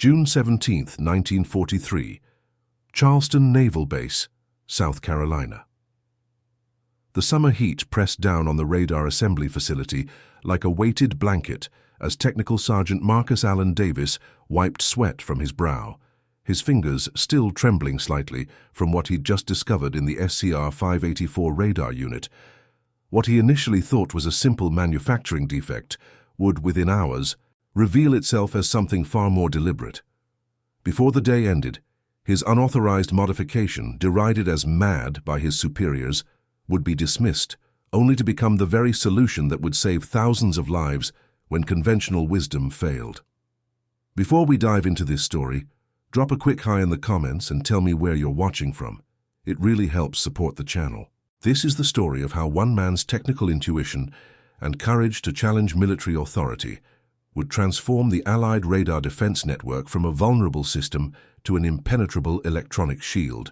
June 17, 1943, Charleston Naval Base, South Carolina. The summer heat pressed down on the radar assembly facility like a weighted blanket as Technical Sergeant Marcus Allen Davis wiped sweat from his brow, his fingers still trembling slightly from what he'd just discovered in the SCR-584 radar unit. What he initially thought was a simple manufacturing defect would, within hours, reveal itself as something far more deliberate. Before the day ended, his unauthorized modification, derided as mad by his superiors, would be dismissed, only to become the very solution that would save thousands of lives when conventional wisdom failed. Before we dive into this story, drop a quick hi in the comments and tell me where you're watching from. It really helps support the channel. This is the story of how one man's technical intuition and courage to challenge military authority would transform the Allied radar defense network from a vulnerable system to an impenetrable electronic shield,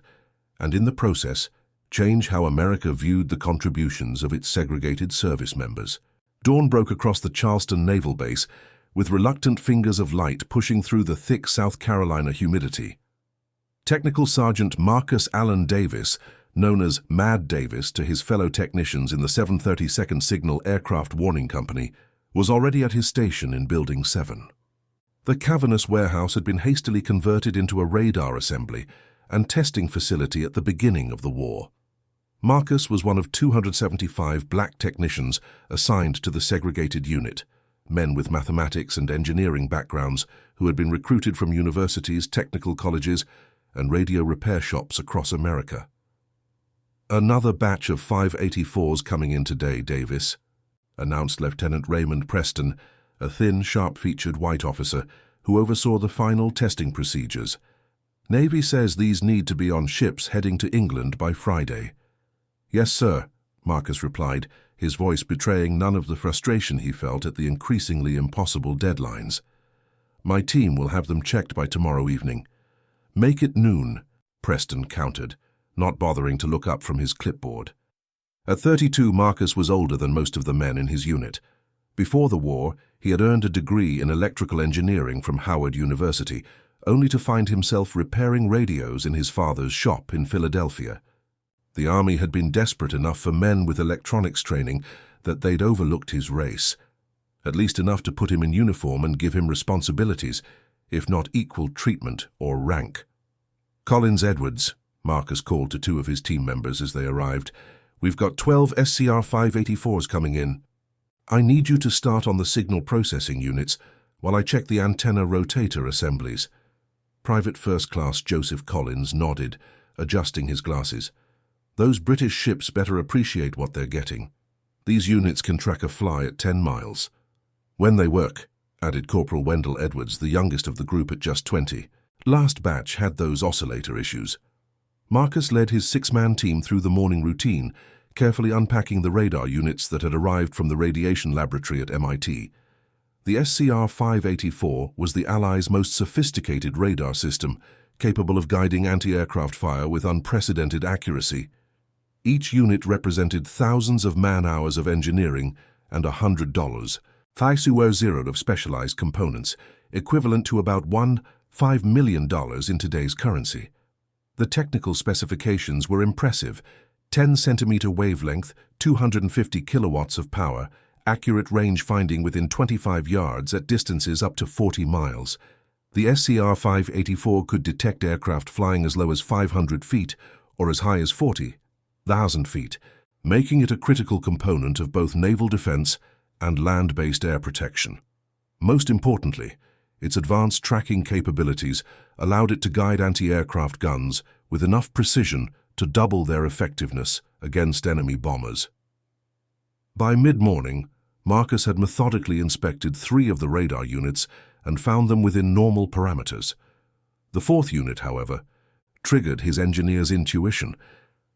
and in the process, change how America viewed the contributions of its segregated service members. Dawn broke across the Charleston Naval Base, with reluctant fingers of light pushing through the thick South Carolina humidity. Technical Sergeant Marcus Allen Davis, known as Mad Davis to his fellow technicians in the 732nd Signal Aircraft Warning Company, was already at his station in Building 7. The cavernous warehouse had been hastily converted into a radar assembly and testing facility at the beginning of the war. Marcus was one of 275 black technicians assigned to the segregated unit, men with mathematics and engineering backgrounds who had been recruited from universities, technical colleges, and radio repair shops across America. "Another batch of 584s coming in today, Davis," announced Lieutenant Raymond Preston, a thin, sharp-featured white officer who oversaw the final testing procedures. "Navy says these need to be on ships heading to England by Friday." "Yes, sir," Marcus replied, his voice betraying none of the frustration he felt at the increasingly impossible deadlines. "My team will have them checked by tomorrow evening." "Make it noon," Preston countered, not bothering to look up from his clipboard. At 32, Marcus was older than most of the men in his unit. Before the war, he had earned a degree in electrical engineering from Howard University, only to find himself repairing radios in his father's shop in Philadelphia. The Army had been desperate enough for men with electronics training that they'd overlooked his race, at least enough to put him in uniform and give him responsibilities, if not equal treatment or rank. "Collins Edwards," Marcus called to two of his team members as they arrived, "we've got 12 SCR-584s coming in. I need you to start on the signal processing units while I check the antenna rotator assemblies." Private First Class Joseph Collins nodded, adjusting his glasses. "Those British ships better appreciate what they're getting. These units can track a fly at 10 miles. When they work," added Corporal Wendell Edwards, the youngest of the group at just 20. "Last batch had those oscillator issues." Marcus led his 6-man team through the morning routine, carefully unpacking the radar units that had arrived from the radiation laboratory at MIT. The SCR-584 was the Allies' most sophisticated radar system, capable of guiding anti-aircraft fire with unprecedented accuracy. Each unit represented thousands of man-hours of engineering and $100, $500 of specialized components, equivalent to about $5 million in today's currency. The technical specifications were impressive: 10-centimeter wavelength, 250 kilowatts of power, accurate range finding within 25 yards at distances up to 40 miles. The SCR-584 could detect aircraft flying as low as 500 feet or as high as 40,000 feet, making it a critical component of both naval defense and land-based air protection. Most importantly, its advanced tracking capabilities allowed it to guide anti-aircraft guns with enough precision to double their effectiveness against enemy bombers. By mid-morning, Marcus had methodically inspected 3 of the radar units and found them within normal parameters. The 4th unit, however, triggered his engineer's intuition.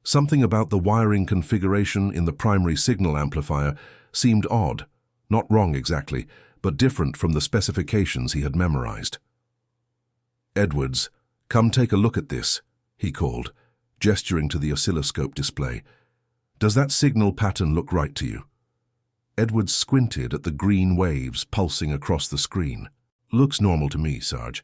Something about the wiring configuration in the primary signal amplifier seemed odd, not wrong exactly, but different from the specifications he had memorized. "Edwards, come take a look at this," he called, gesturing to the oscilloscope display. "Does that signal pattern look right to you?" Edwards squinted at the green waves pulsing across the screen. "Looks normal to me, Sarge."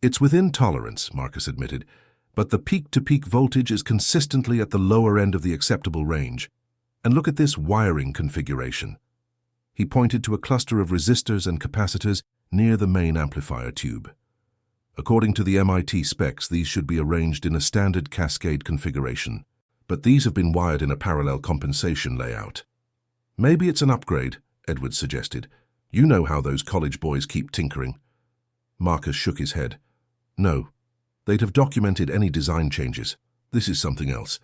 It's within tolerance, Marcus admitted, but the peak-to-peak voltage is consistently at the lower end of the acceptable range. And look at this wiring configuration. He pointed to a cluster of resistors and capacitors near the main amplifier tube. According to the MIT specs, these should be arranged in a standard cascade configuration, but these have been wired in a parallel compensation layout. Maybe it's an upgrade, Edwards suggested. You know how those college boys keep tinkering. Marcus shook his head. No, they'd have documented any design changes. This is something else.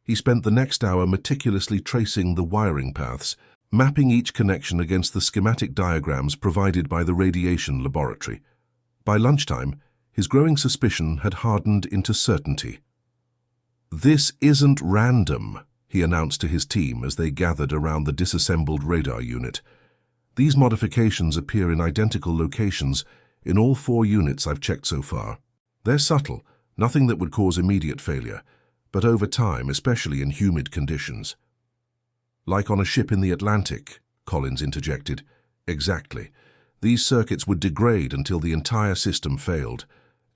He spent the next hour meticulously tracing the wiring paths, mapping each connection against the schematic diagrams provided by the radiation laboratory. By lunchtime, his growing suspicion had hardened into certainty. "This isn't random," he announced to his team as they gathered around the disassembled radar unit. "These modifications appear in identical locations in all 4 units I've checked so far. They're subtle, nothing that would cause immediate failure, but over time, especially in humid conditions." "Like on a ship in the Atlantic," Collins interjected. "Exactly. These circuits would degrade until the entire system failed,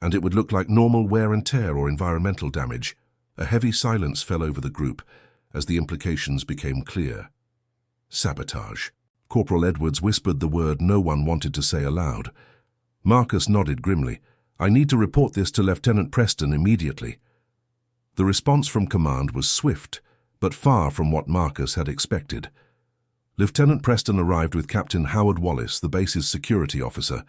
and it would look like normal wear and tear or environmental damage." A heavy silence fell over the group as the implications became clear. Sabotage. Corporal Edwards whispered the word no one wanted to say aloud. Marcus nodded grimly. "I need to report this to Lieutenant Preston immediately." The response from command was swift, but far from what Marcus had expected. Lieutenant Preston arrived with Captain Howard Wallace, the base's security officer,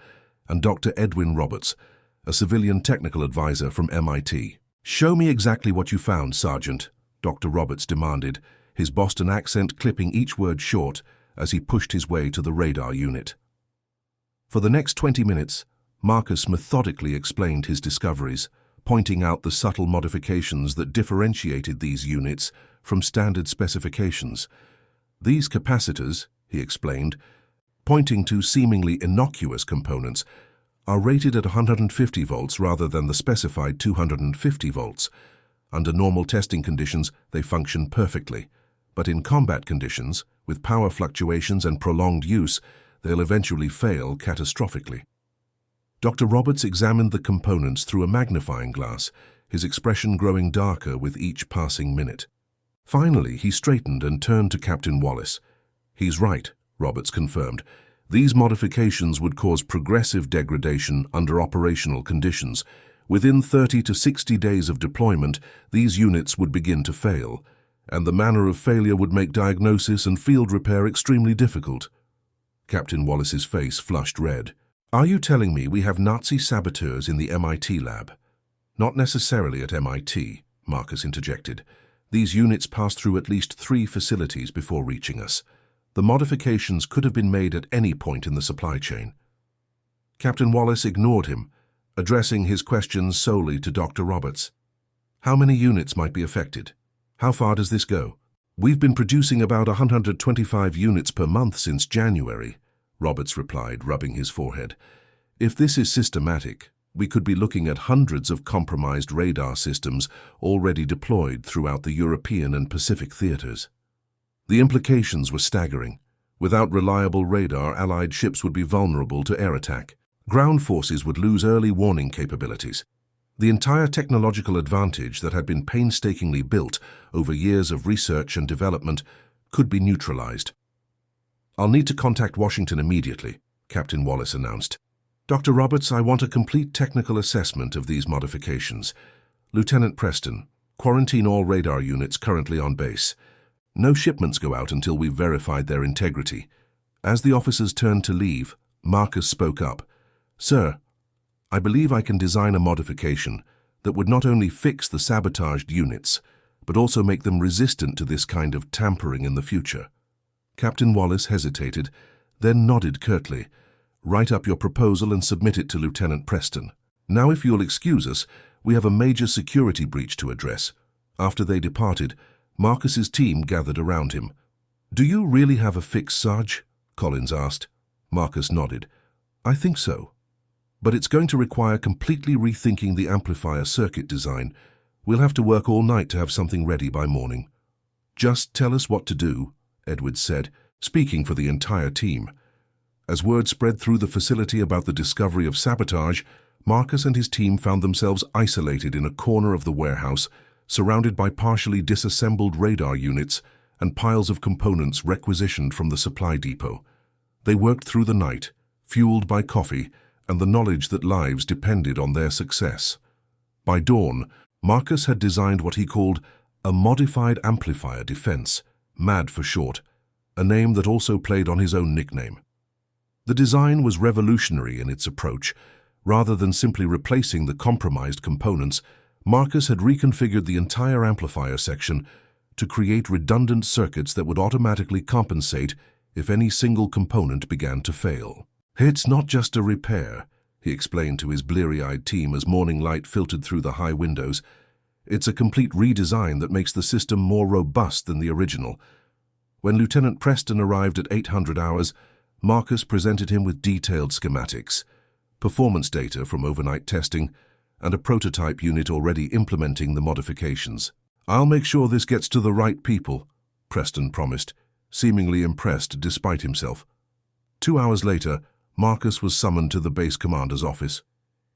and Dr. Edwin Roberts, a civilian technical advisor from MIT. "Show me exactly what you found, Sergeant," Dr. Roberts demanded, his Boston accent clipping each word short as he pushed his way to the radar unit. For the next 20 minutes, Marcus methodically explained his discoveries, pointing out the subtle modifications that differentiated these units from standard specifications. "These capacitors," he explained, pointing to seemingly innocuous components, "are rated at 150 volts rather than the specified 250 volts. Under normal testing conditions, they function perfectly, but in combat conditions, with power fluctuations and prolonged use, they'll eventually fail catastrophically." Dr. Roberts examined the components through a magnifying glass, his expression growing darker with each passing minute. Finally, he straightened and turned to Captain Wallace. "He's right," Roberts confirmed. "These modifications would cause progressive degradation under operational conditions. Within 30 to 60 days of deployment, these units would begin to fail, and the manner of failure would make diagnosis and field repair extremely difficult." Captain Wallace's face flushed red. "Are you telling me we have Nazi saboteurs in the MIT lab?" "Not necessarily at MIT," Marcus interjected. "These units passed through at least 3 facilities before reaching us. The modifications could have been made at any point in the supply chain." Captain Wallace ignored him, addressing his questions solely to Dr. Roberts. "How many units might be affected? How far does this go?" "We've been producing about 125 units per month since January," Roberts replied, rubbing his forehead. "If this is systematic, we could be looking at hundreds of compromised radar systems already deployed throughout the European and Pacific theaters." The implications were staggering. Without reliable radar, Allied ships would be vulnerable to air attack. Ground forces would lose early warning capabilities. The entire technological advantage that had been painstakingly built over years of research and development could be neutralized. "I'll need to contact Washington immediately," Captain Wallace announced. "Dr. Roberts, I want a complete technical assessment of these modifications. Lieutenant Preston, quarantine all radar units currently on base. No shipments go out until we've verified their integrity." As the officers turned to leave, Marcus spoke up. "Sir, I believe I can design a modification that would not only fix the sabotaged units, but also make them resistant to this kind of tampering in the future." Captain Wallace hesitated, then nodded curtly. "Write up your proposal and submit it to Lieutenant Preston. Now, if you'll excuse us, we have a major security breach to address." After they departed, Marcus's team gathered around him. "Do you really have a fix, Sarge?" Collins asked. Marcus nodded. "I think so. But it's going to require completely rethinking the amplifier circuit design. We'll have to work all night to have something ready by morning." "Just tell us what to do," Edwards said, speaking for the entire team. As word spread through the facility about the discovery of sabotage, Marcus and his team found themselves isolated in a corner of the warehouse, surrounded by partially disassembled radar units and piles of components requisitioned from the supply depot. They worked through the night, fueled by coffee and the knowledge that lives depended on their success. By dawn, Marcus had designed what he called a modified amplifier defense, MAD for short, a name that also played on his own nickname. The design was revolutionary in its approach. Rather than simply replacing the compromised components, Marcus had reconfigured the entire amplifier section to create redundant circuits that would automatically compensate if any single component began to fail. "It's not just a repair," he explained to his bleary-eyed team as morning light filtered through the high windows. "It's a complete redesign that makes the system more robust than the original." When Lieutenant Preston arrived at 800 hours, Marcus presented him with detailed schematics, performance data from overnight testing, and a prototype unit already implementing the modifications. "I'll make sure this gets to the right people," Preston promised, seemingly impressed despite himself. 2 hours later, Marcus was summoned to the base commander's office.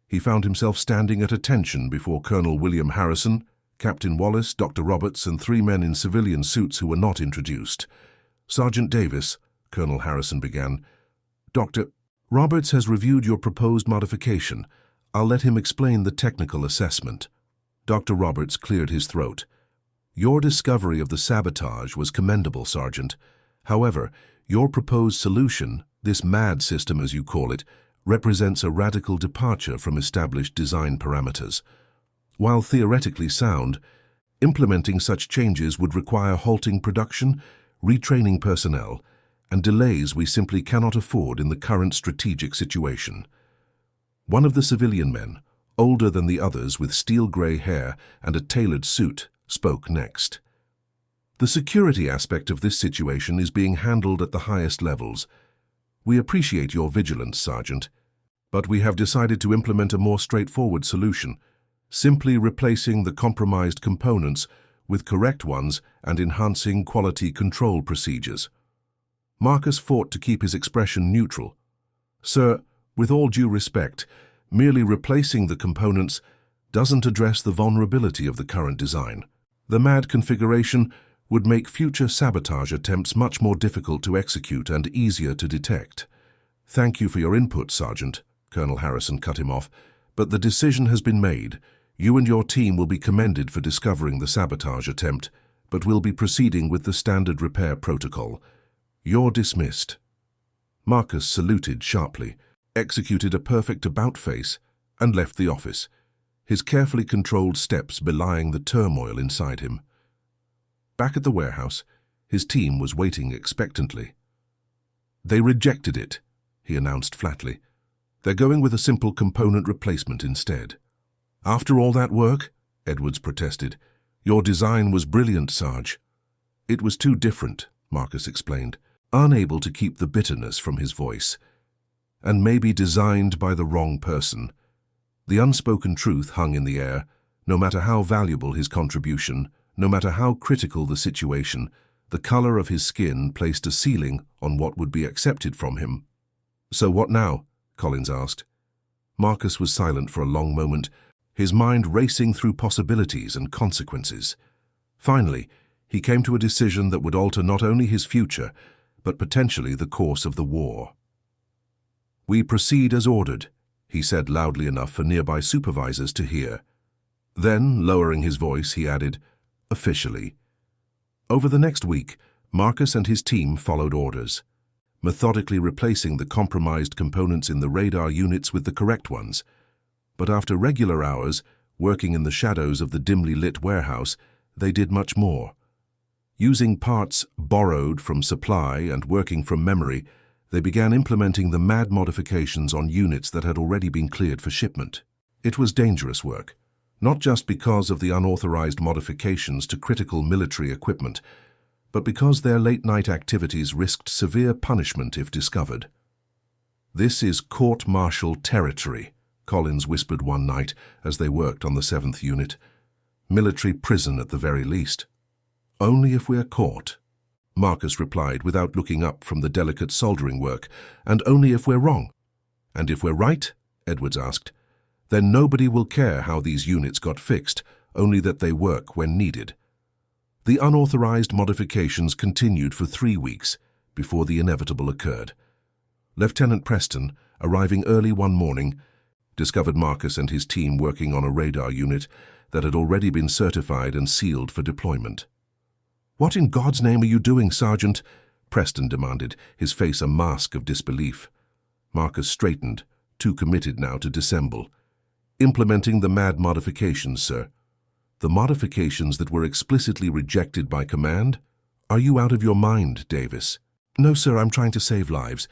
He found himself standing at attention before Colonel William Harrison, Captain Wallace, Dr. Roberts, and 3 men in civilian suits who were not introduced. "Sergeant Davis," Colonel Harrison began, "Dr. Roberts has reviewed your proposed modification. I'll let him explain the technical assessment." Dr. Roberts cleared his throat. "Your discovery of the sabotage was commendable, Sergeant. However, your proposed solution, this MAD system as you call it, represents a radical departure from established design parameters. While theoretically sound, implementing such changes would require halting production, retraining personnel, and delays we simply cannot afford in the current strategic situation." One of the civilian men, older than the others with steel-gray hair and a tailored suit, spoke next. "The security aspect of this situation is being handled at the highest levels. We appreciate your vigilance, Sergeant, but we have decided to implement a more straightforward solution, simply replacing the compromised components with correct ones and enhancing quality control procedures." Marcus fought to keep his expression neutral. "Sir, with all due respect, merely replacing the components doesn't address the vulnerability of the current design. The MAD configuration would make future sabotage attempts much more difficult to execute and easier to detect." "Thank you for your input, Sergeant," Colonel Harrison cut him off, "but the decision has been made. You and your team will be commended for discovering the sabotage attempt, but will be proceeding with the standard repair protocol. You're dismissed." Marcus saluted sharply, executed a perfect about-face, and left the office, his carefully controlled steps belying the turmoil inside him. Back at the warehouse, his team was waiting expectantly. "They rejected it," he announced flatly. "They're going with a simple component replacement instead." "After all that work?" Edwards protested. "Your design was brilliant, Sarge." "It was too different," Marcus explained, unable to keep the bitterness from his voice. "And maybe designed by the wrong person." The unspoken truth hung in the air. No matter how valuable his contribution, no matter how critical the situation, the color of his skin placed a ceiling on what would be accepted from him. "So what now?" Collins asked. Marcus was silent for a long moment, his mind racing through possibilities and consequences. Finally, he came to a decision that would alter not only his future, but potentially the course of the war. "We proceed as ordered," he said loudly enough for nearby supervisors to hear. Then, lowering his voice, he added, "Officially." Over the next week, Marcus and his team followed orders, methodically replacing the compromised components in the radar units with the correct ones. But after regular hours, working in the shadows of the dimly lit warehouse, they did much more. Using parts borrowed from supply and working from memory, they began implementing the MAD modifications on units that had already been cleared for shipment. It was dangerous work, not just because of the unauthorized modifications to critical military equipment, but because their late-night activities risked severe punishment if discovered. "This is court-martial territory," Collins whispered one night as they worked on the 7th unit. "Military prison at the very least." "Only if we're caught," Marcus replied without looking up from the delicate soldering work, "and only if we're wrong." "And if we're right?" Edwards asked. Then nobody will care how these units got fixed, only that they work when needed. The unauthorized modifications continued for 3 weeks before the inevitable occurred. Lieutenant Preston, arriving early one morning, discovered Marcus and his team working on a radar unit that had already been certified and sealed for deployment. "What in God's name are you doing, Sergeant?" Preston demanded, his face a mask of disbelief. Marcus straightened, too committed now to dissemble. "Implementing the MAD modifications, sir." "The modifications that were explicitly rejected by command? Are you out of your mind, Davis?" "No, sir, I'm trying to save lives.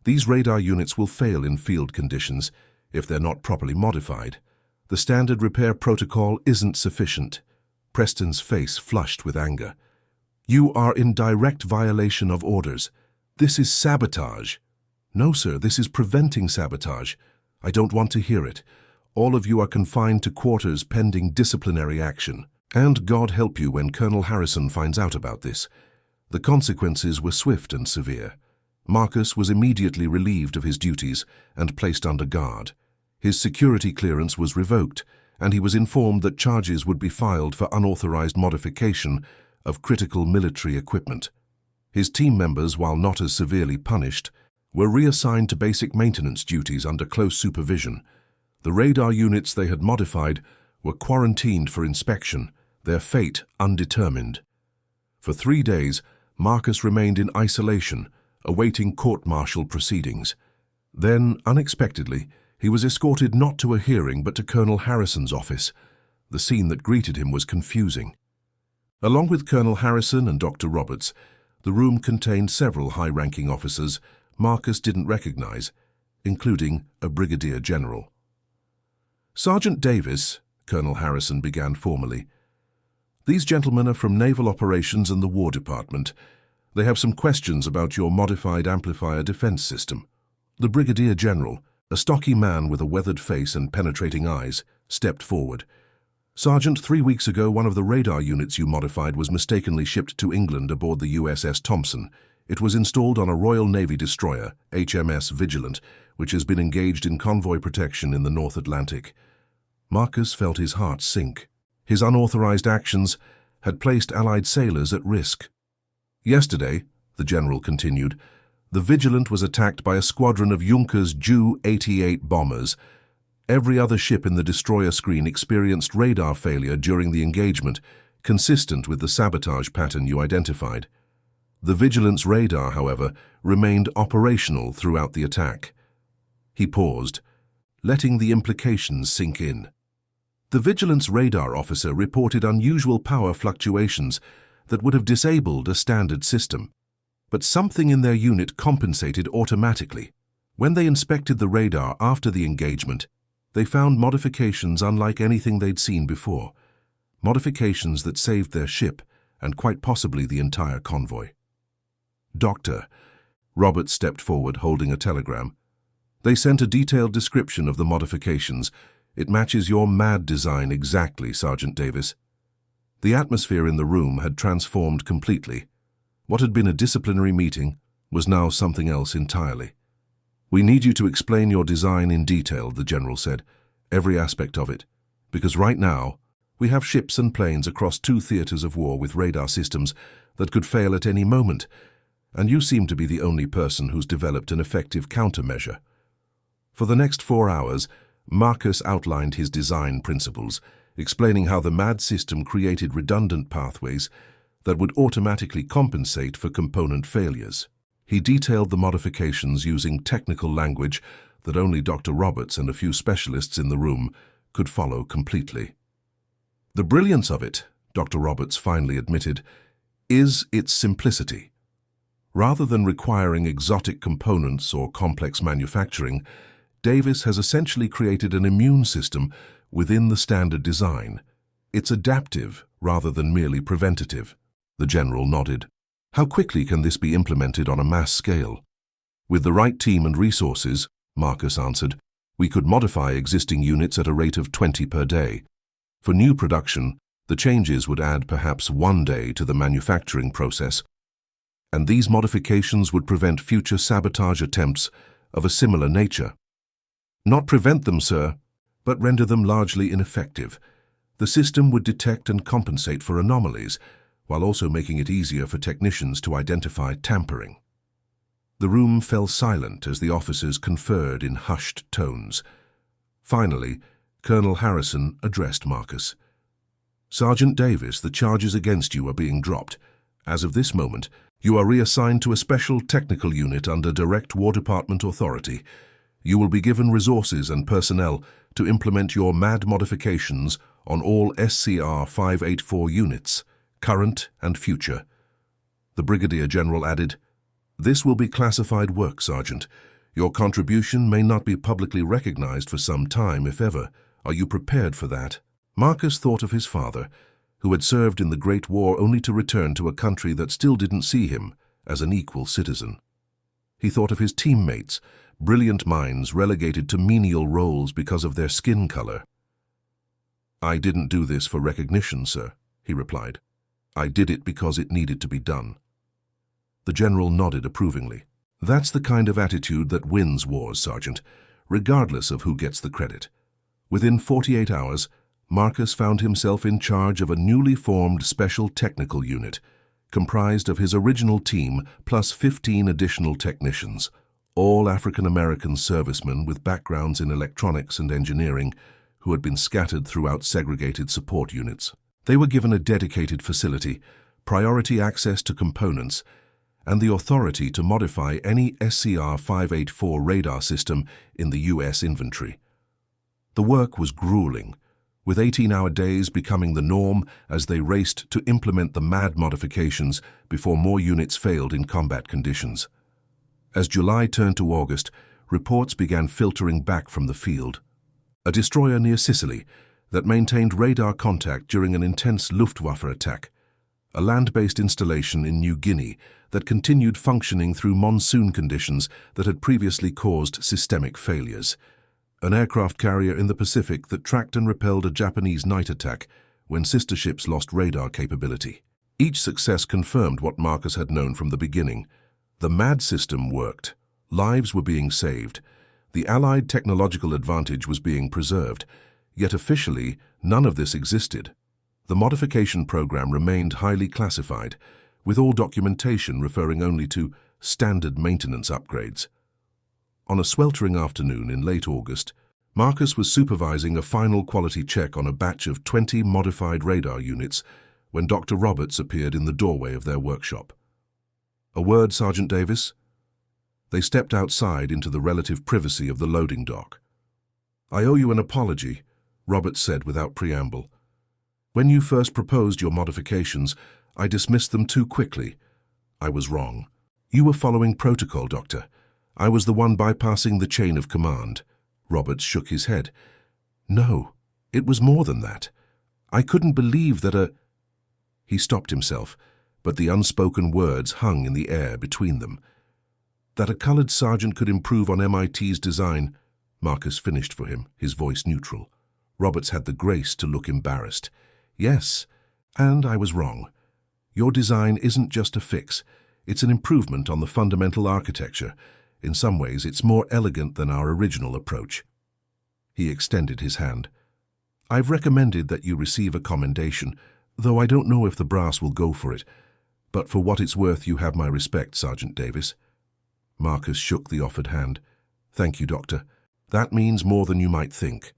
These radar units will fail in field conditions if they're not properly modified. The standard repair protocol isn't sufficient." Preston's face flushed with anger. "You are in direct violation of orders. This is sabotage." "No, sir, this is preventing sabotage. I don't want to hear it. All of you are confined to quarters pending disciplinary action. And God help you when Colonel Harrison finds out about this." The consequences were swift and severe. Marcus was immediately relieved of his duties and placed under guard. His security clearance was revoked, and he was informed that charges would be filed for unauthorized modification of critical military equipment. His team members, while not as severely punished, were reassigned to basic maintenance duties under close supervision. The radar units they had modified were quarantined for inspection, their fate undetermined. For 3 days, Marcus remained in isolation, awaiting court-martial proceedings. Then, unexpectedly, he was escorted not to a hearing but to Colonel Harrison's office. The scene that greeted him was confusing. Along with Colonel Harrison and Dr. Roberts, the room contained several high-ranking officers Marcus didn't recognize, including a brigadier general. "Sergeant Davis," Colonel Harrison began formally, "these gentlemen are from Naval Operations and the War Department. They have some questions about your modified amplifier defense system." The brigadier general, a stocky man with a weathered face and penetrating eyes, stepped forward. "Sergeant, 3 weeks ago, one of the radar units you modified was mistakenly shipped to England aboard the USS Thompson. It was installed on a Royal Navy destroyer, HMS Vigilant, which has been engaged in convoy protection in the North Atlantic." Marcus felt his heart sink. His unauthorized actions had placed Allied sailors at risk. "Yesterday," the general continued, "the Vigilant was attacked by a squadron of Junkers Ju-88 bombers. Every other ship in the destroyer screen experienced radar failure during the engagement, consistent with the sabotage pattern you identified. The Vigilant's radar, however, remained operational throughout the attack." He paused, letting the implications sink in. The Vigilance radar officer reported unusual power fluctuations that would have disabled a standard system. But something in their unit compensated automatically. When they inspected the radar after the engagement, they found modifications unlike anything they'd seen before. Modifications that saved their ship and quite possibly the entire convoy. "Doctor," Roberts stepped forward holding a telegram. "They sent a detailed description of the modifications. It matches your MAD design exactly, Sergeant Davis." The atmosphere in the room had transformed completely. What had been a disciplinary meeting was now something else entirely. "We need you to explain your design in detail," the general said, "every aspect of it, because right now we have ships and planes across 2 theaters of war with radar systems that could fail at any moment, and you seem to be the only person who's developed an effective countermeasure." For the next 4 hours, Marcus outlined his design principles, explaining how the MAD system created redundant pathways that would automatically compensate for component failures. He detailed the modifications using technical language that only Dr. Roberts and a few specialists in the room could follow completely. "The brilliance of it," Dr. Roberts finally admitted, "is its simplicity. Rather than requiring exotic components or complex manufacturing, Davis has essentially created an immune system within the standard design. It's adaptive rather than merely preventative." The general nodded. "How quickly can this be implemented on a mass scale?" "With the right team and resources," Marcus answered, "we could modify existing units at a rate of 20 per day. For new production, the changes would add perhaps 1 day to the manufacturing process, and these modifications would prevent future sabotage attempts of a similar nature." "Not prevent them, sir," but render them largely ineffective. The system would detect and compensate for anomalies, while also making it easier for technicians to identify tampering. The room fell silent as the officers conferred in hushed tones. Finally, Colonel Harrison addressed Marcus. "Sergeant Davis, the charges against you are being dropped. As of this moment, you are reassigned to a special technical unit under direct War Department authority. You will be given resources and personnel to implement your MAD modifications on all SCR 584 units, current and future." The Brigadier General added, "This will be classified work, Sergeant. Your contribution may not be publicly recognized for some time, if ever. Are you prepared for that?" Marcus thought of his father, who had served in the Great War only to return to a country that still didn't see him as an equal citizen. He thought of his teammates, brilliant minds relegated to menial roles because of their skin color. "I didn't do this for recognition, sir," he replied. "I did it because it needed to be done." The general nodded approvingly. "That's the kind of attitude that wins wars, Sergeant, regardless of who gets the credit." Within 48 hours, Marcus found himself in charge of a newly formed special technical unit, comprised of his original team plus 15 additional technicians, all African-American servicemen with backgrounds in electronics and engineering who had been scattered throughout segregated support units. They were given a dedicated facility, priority access to components, and the authority to modify any SCR 584 radar system in the U.S. inventory. The work was grueling, with 18-hour days becoming the norm as they raced to implement the MAD modifications before more units failed in combat conditions. As July turned to August, reports began filtering back from the field. A destroyer near Sicily that maintained radar contact during an intense Luftwaffe attack. A land-based installation in New Guinea that continued functioning through monsoon conditions that had previously caused systemic failures. An aircraft carrier in the Pacific that tracked and repelled a Japanese night attack when sister ships lost radar capability. Each success confirmed what Marcus had known from the beginning. The MAD system worked. Lives were being saved. The Allied technological advantage was being preserved. Yet officially, none of this existed. The modification program remained highly classified, with all documentation referring only to standard maintenance upgrades. On a sweltering afternoon in late August, Marcus was supervising a final quality check on a batch of 20 modified radar units when Dr. Roberts appeared in the doorway of their workshop. "A word, Sergeant Davis?" They stepped outside into the relative privacy of the loading dock. "I owe you an apology," Roberts said without preamble. "When you first proposed your modifications, I dismissed them too quickly. I was wrong. You were following protocol, Doctor. I was the one bypassing the chain of command." Roberts shook his head. "No, it was more than that. I couldn't believe that He stopped himself, but the unspoken words hung in the air between them. "That a colored sergeant could improve on MIT's design," Marcus finished for him, his voice neutral. Roberts had the grace to look embarrassed. "Yes, and I was wrong. Your design isn't just a fix. It's an improvement on the fundamental architecture. In some ways, it's more elegant than our original approach." He extended his hand. "I've recommended that you receive a commendation, though I don't know if the brass will go for it. But for what it's worth, you have my respect, Sergeant Davis." Marcus shook the offered hand. "Thank you, Doctor. That means more than you might think."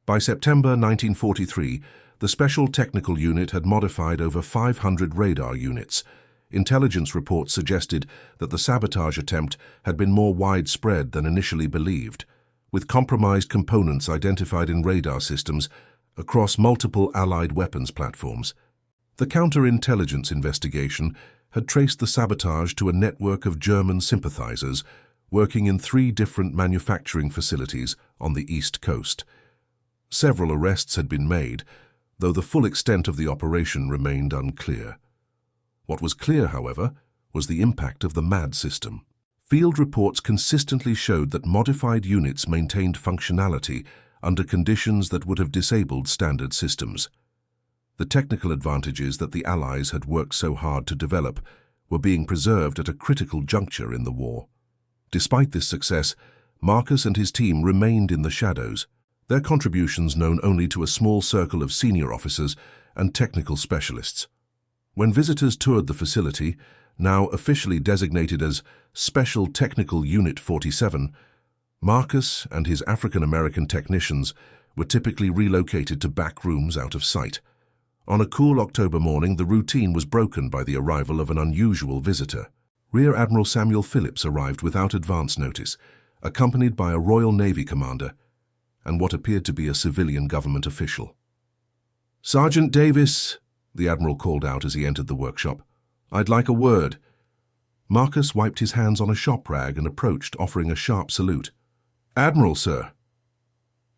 By September 1943, the Special Technical Unit had modified over 500 radar units. Intelligence reports suggested that the sabotage attempt had been more widespread than initially believed, with compromised components identified in radar systems across multiple Allied weapons platforms. The counterintelligence investigation had traced the sabotage to a network of German sympathizers working in 3 different manufacturing facilities on the East Coast. Several arrests had been made, though the full extent of the operation remained unclear. What was clear, however, was the impact of the MAD system. Field reports consistently showed that modified units maintained functionality under conditions that would have disabled standard systems. The technical advantages that the Allies had worked so hard to develop were being preserved at a critical juncture in the war. Despite this success, Marcus and his team remained in the shadows. their contributions known only to a small circle of senior officers and technical specialists. When visitors toured the facility, now officially designated as Special Technical Unit 47, Marcus and his African-American technicians were typically relocated to back rooms out of sight. On a cool October morning, the routine was broken by the arrival of an unusual visitor. Rear Admiral Samuel Phillips arrived without advance notice, accompanied by a Royal Navy commander and what appeared to be a civilian government official. "Sergeant Davis," the Admiral called out as he entered the workshop, "I'd like a word." Marcus wiped his hands on a shop rag and approached, offering a sharp salute. "Admiral, sir."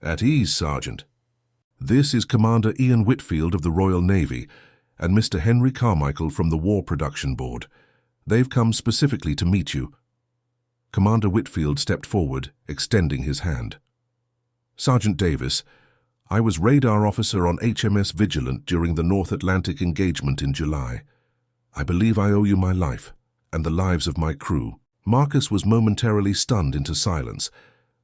"At ease, Sergeant. This is Commander Ian Whitfield of the Royal Navy and Mr. Henry Carmichael from the War Production Board. They've come specifically to meet you." Commander Whitfield stepped forward, extending his hand. "Sergeant Davis, I was radar officer on HMS Vigilant during the North Atlantic engagement in July. I believe I owe you my life and the lives of my crew." Marcus was momentarily stunned into silence.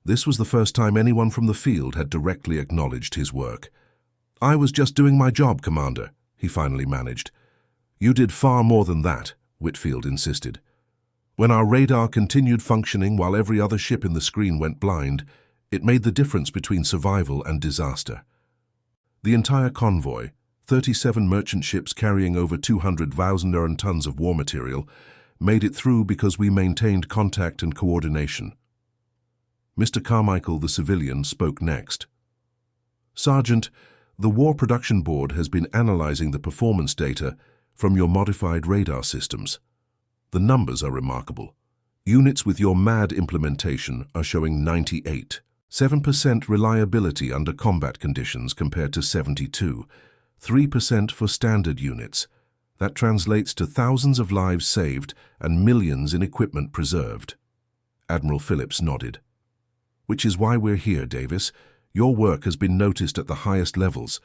This was the first time anyone from the field had directly acknowledged his work. "I was just doing my job, Commander," he finally managed. "You did far more than that," Whitfield insisted. "When our radar continued functioning while every other ship in the screen went blind, it made the difference between survival and disaster. The entire convoy, 37 merchant ships carrying over 200,000 tons of war material, made it through because we maintained contact and coordination." Mr. Carmichael, the civilian, spoke next. "Sergeant, the War Production Board has been analyzing the performance data from your modified radar systems. The numbers are remarkable. Units with your MAD implementation are showing 98.7% reliability under combat conditions compared to 72, 3% for standard units. That translates to thousands of lives saved and millions in equipment preserved." Admiral Phillips nodded. "Which is why we're here, Davis. Your work has been noticed at the highest levels.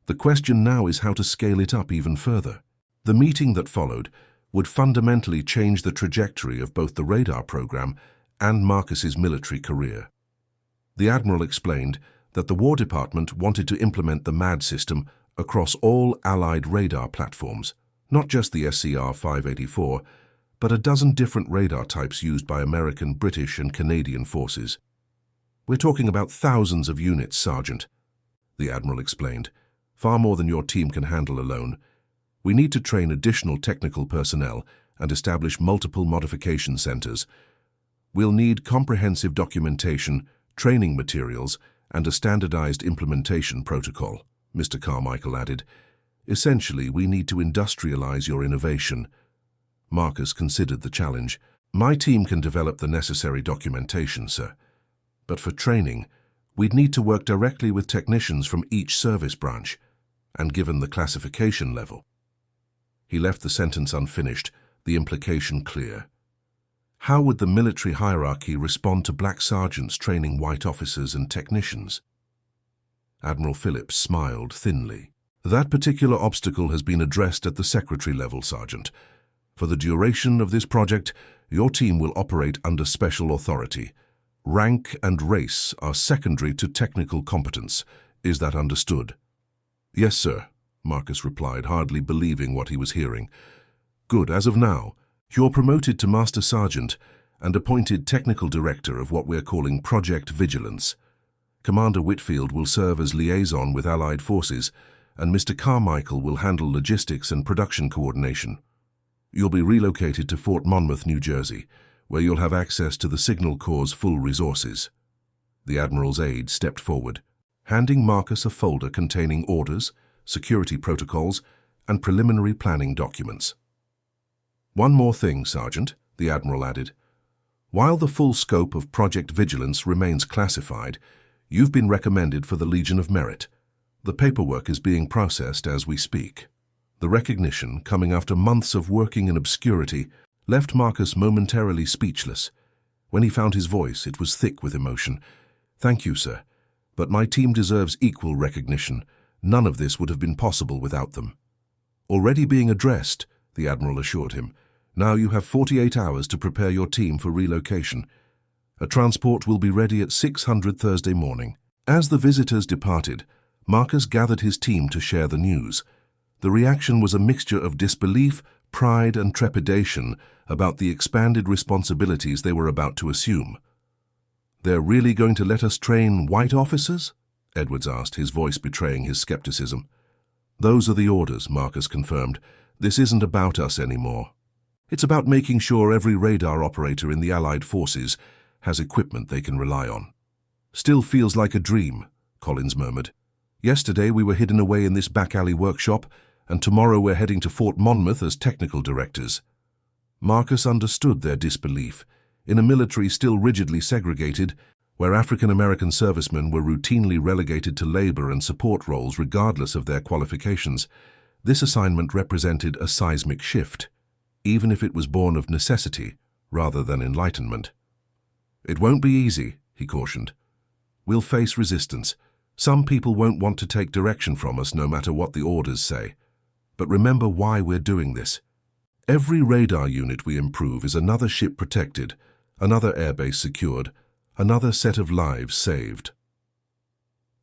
The question now is how to scale it up even further." The meeting that followed would fundamentally change the trajectory of both the radar program and Marcus's military career. The Admiral explained that the War Department wanted to implement the MAD system across all Allied radar platforms, not just the SCR-584, but a dozen different radar types used by American, British, and Canadian forces. "We're talking about thousands of units, Sergeant," the Admiral explained, "far more than your team can handle alone. We need to train additional technical personnel and establish multiple modification centers. We'll need comprehensive documentation, training materials, and a standardized implementation protocol," Mr. Carmichael added. "Essentially, we need to industrialize your innovation." Marcus considered the challenge. "My team can develop the necessary documentation, sir. But for training, we'd need to work directly with technicians from each service branch, and given the classification level." He left the sentence unfinished, the implication clear. How would the military hierarchy respond to black sergeants training white officers and technicians? Admiral Phillips smiled thinly. "That particular obstacle has been addressed at the secretary level, Sergeant. For the duration of this project, your team will operate under special authority. Rank and race are secondary to technical competence. Is that understood?" "Yes, sir," Marcus replied, hardly believing what he was hearing. "Good. As of now, you're promoted to Master Sergeant and appointed Technical Director of what we're calling Project Vigilance. Commander Whitfield will serve as liaison with Allied forces, and Mr. Carmichael will handle logistics and production coordination. You'll be relocated to Fort Monmouth, New Jersey, where you'll have access to the Signal Corps' full resources." The Admiral's aide stepped forward, handing Marcus a folder containing orders, security protocols, and preliminary planning documents. "One more thing, Sergeant," the Admiral added. "While the full scope of Project Vigilance remains classified, you've been recommended for the Legion of Merit. The paperwork is being processed as we speak." The recognition, coming after months of working in obscurity, left Marcus momentarily speechless. When he found his voice, it was thick with emotion. "Thank you, sir, but my team deserves equal recognition. None of this would have been possible without them." "Already being addressed," the Admiral assured him. "Now you have 48 hours to prepare your team for relocation. A transport will be ready at 600 Thursday morning." As the visitors departed, Marcus gathered his team to share the news. The reaction was a mixture of disbelief, pride, and trepidation about the expanded responsibilities they were about to assume. "They're really going to let us train white officers?" Edwards asked, his voice betraying his skepticism. "Those are the orders," Marcus confirmed. "This isn't about us anymore. It's about making sure every radar operator in the Allied forces has equipment they can rely on." "Still feels like a dream," Collins murmured. "Yesterday we were hidden away in this back-alley workshop, and tomorrow we're heading to Fort Monmouth as technical directors." Marcus understood their disbelief. In a military still rigidly segregated, where African-American servicemen were routinely relegated to labor and support roles regardless of their qualifications, this assignment represented a seismic shift, even if it was born of necessity rather than enlightenment. "It won't be easy," he cautioned. "We'll face resistance. Some people won't want to take direction from us no matter what the orders say. But remember why we're doing this. Every radar unit we improve is another ship protected, another airbase secured, another set of lives saved."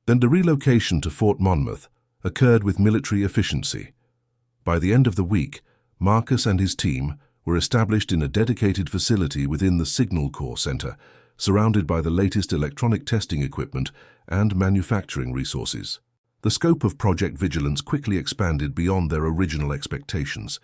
Then the relocation to Fort Monmouth occurred with military efficiency. By the end of the week, Marcus and his team were established in a dedicated facility within the Signal Corps Center, surrounded by the latest electronic testing equipment and manufacturing resources. The scope of Project Vigilance quickly expanded beyond their original expectations.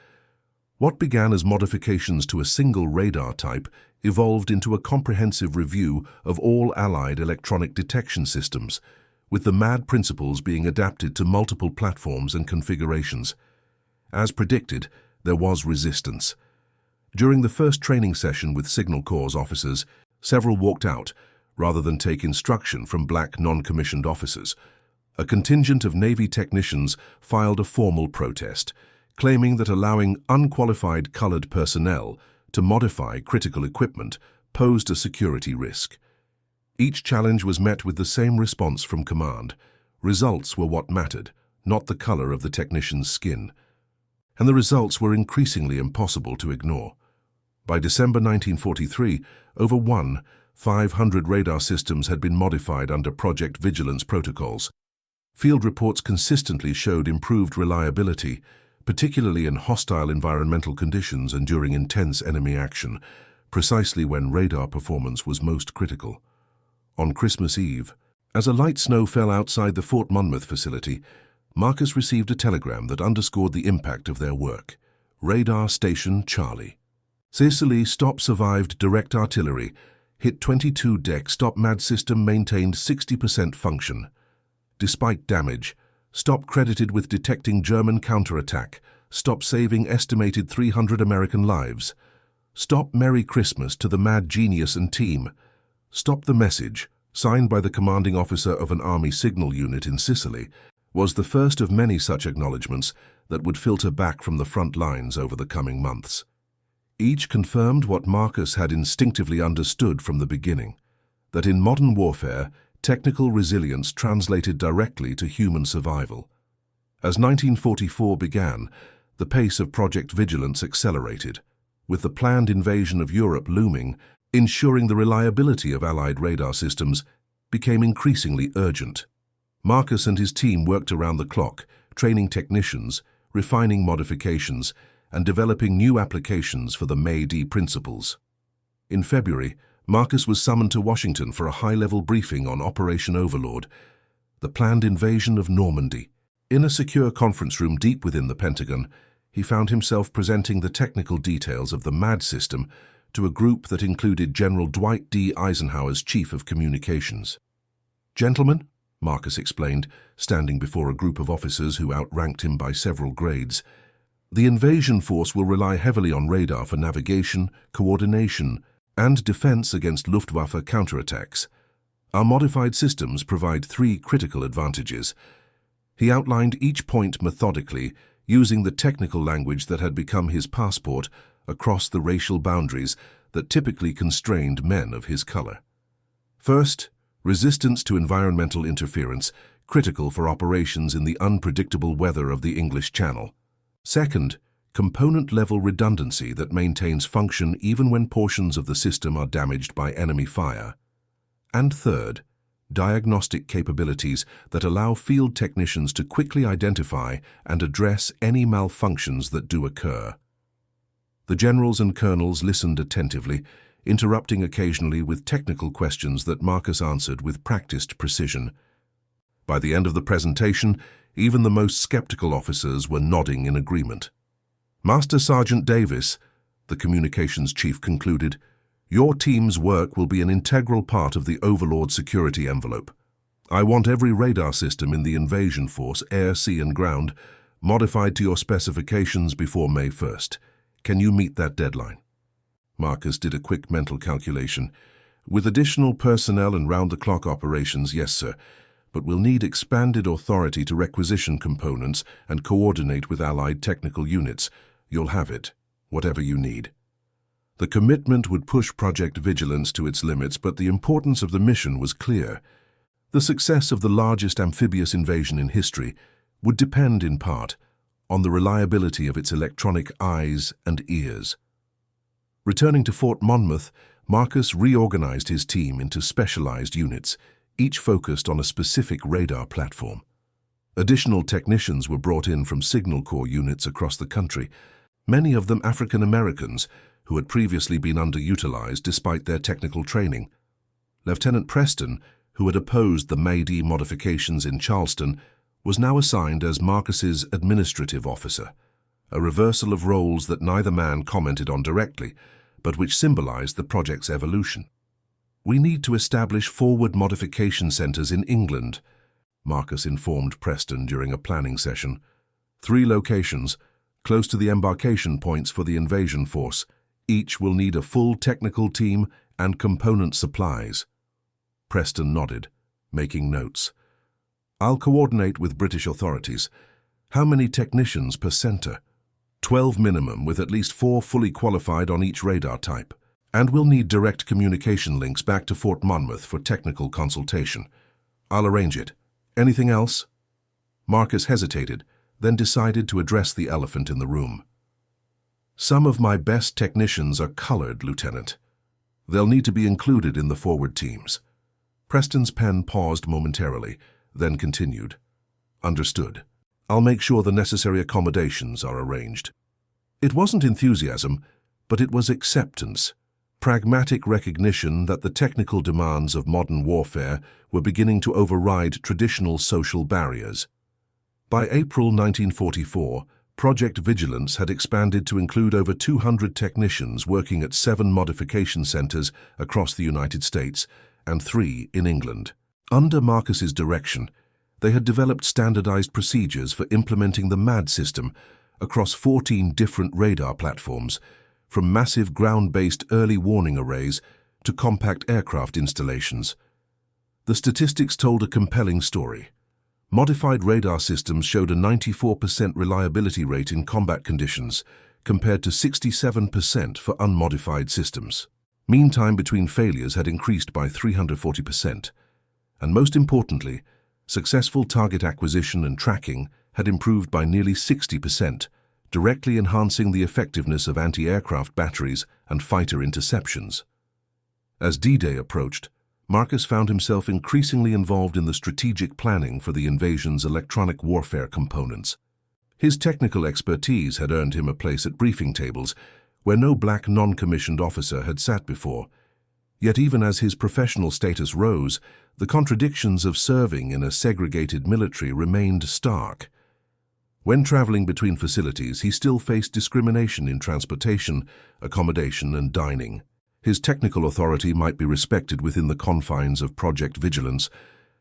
What began as modifications to a single radar type evolved into a comprehensive review of all Allied electronic detection systems, with the MAD principles being adapted to multiple platforms and configurations. As predicted, there was resistance. During the first training session with Signal Corps officers, several walked out rather than take instruction from black non-commissioned officers. A contingent of Navy technicians filed a formal protest, claiming that allowing unqualified colored personnel to modify critical equipment posed a security risk. Each challenge was met with the same response from command. Results were what mattered, not the color of the technician's skin. And the results were increasingly impossible to ignore. By December 1943, over 500 radar systems had been modified under Project Vigilance protocols. Field reports consistently showed improved reliability, particularly in hostile environmental conditions and during intense enemy action, precisely when radar performance was most critical. On Christmas Eve, as a light snow fell outside the Fort Monmouth facility, Marcus received a telegram that underscored the impact of their work. Radar Station Charlie. Sicily stop survived direct artillery. Hit 22 deck stop MAD system maintained 60% function. Despite damage, stop credited with detecting German counterattack. Stop saving estimated 300 American lives. Stop Merry Christmas to the MAD genius and team. Stop the message, signed by the commanding officer of an Army signal unit in Sicily, was the first of many such acknowledgements that would filter back from the front lines over the coming months. Each confirmed what Marcus had instinctively understood from the beginning, that in modern warfare, technical resilience translated directly to human survival. As 1944 began, the pace of Project Vigilance accelerated, with the planned invasion of Europe looming. Ensuring the reliability of Allied radar systems became increasingly urgent. Marcus and his team worked around the clock, training technicians, refining modifications, and developing new applications for the May-D principles. In February, Marcus was summoned to Washington for a high-level briefing on Operation Overlord, the planned invasion of Normandy. In a secure conference room deep within the Pentagon, he found himself presenting the technical details of the MAD system to a group that included General Dwight D. Eisenhower's Chief of Communications. "Gentlemen," Marcus explained, standing before a group of officers who outranked him by several grades, "the invasion force will rely heavily on radar for navigation, coordination, and defense against Luftwaffe counterattacks. Our modified systems provide 3 critical advantages." He outlined each point methodically, using the technical language that had become his passport across the racial boundaries that typically constrained men of his color. First, resistance to environmental interference, critical for operations in the unpredictable weather of the English Channel. Second, component-level redundancy that maintains function even when portions of the system are damaged by enemy fire. And third, diagnostic capabilities that allow field technicians to quickly identify and address any malfunctions that do occur. The generals and colonels listened attentively, interrupting occasionally with technical questions that Marcus answered with practiced precision. By the end of the presentation, even the most skeptical officers were nodding in agreement. "Master Sergeant Davis," the communications chief concluded, "your team's work will be an integral part of the Overlord security envelope. I want every radar system in the invasion force, air, sea, and ground, modified to your specifications before May 1st. Can you meet that deadline?" Marcus did a quick mental calculation. "With additional personnel and round-the-clock operations, yes, sir, but we'll need expanded authority to requisition components and coordinate with allied technical units. You'll have it, whatever you need." The commitment would push Project Vigilance to its limits, but the importance of the mission was clear. The success of the largest amphibious invasion in history would depend, in part, on the reliability of its electronic eyes and ears. Returning to Fort Monmouth, Marcus reorganized his team into specialized units, each focused on a specific radar platform. Additional technicians were brought in from Signal Corps units across the country, many of them African Americans who had previously been underutilized despite their technical training. Lieutenant Preston, who had opposed the May-D modifications in Charleston, was now assigned as Marcus's administrative officer, a reversal of roles that neither man commented on directly, but which symbolized the project's evolution. "We need to establish forward modification centers in England," Marcus informed Preston during a planning session. 3 locations, close to the embarkation points for the invasion force. Each will need a full technical team and component supplies. Preston nodded, making notes. "I'll coordinate with British authorities. How many technicians per center?" 12 minimum, with at least 4 fully qualified on each radar type. "And we'll need direct communication links back to Fort Monmouth for technical consultation. I'll arrange it. Anything else?" Marcus hesitated, then decided to address the elephant in the room. "Some of my best technicians are colored, Lieutenant. They'll need to be included in the forward teams." Preston's pen paused momentarily, then continued. "Understood. I'll make sure the necessary accommodations are arranged." It wasn't enthusiasm, but it was acceptance. Pragmatic recognition that the technical demands of modern warfare were beginning to override traditional social barriers. By April 1944, Project Vigilance had expanded to include over 200 technicians working at 7 modification centers across the United States and 3 in England. Under Marcus's direction, they had developed standardized procedures for implementing the MAD system across 14 different radar platforms, from massive ground-based early warning arrays to compact aircraft installations. The statistics told a compelling story. Modified radar systems showed a 94% reliability rate in combat conditions, compared to 67% for unmodified systems. Mean time between failures had increased by 340%. And most importantly, successful target acquisition and tracking had improved by nearly 60%, directly enhancing the effectiveness of anti-aircraft batteries and fighter interceptions. As D-Day approached, Marcus found himself increasingly involved in the strategic planning for the invasion's electronic warfare components. His technical expertise had earned him a place at briefing tables, where no black non-commissioned officer had sat before. Yet even as his professional status rose, the contradictions of serving in a segregated military remained stark. When traveling between facilities, he still faced discrimination in transportation, accommodation, and dining. His technical authority might be respected within the confines of Project Vigilance,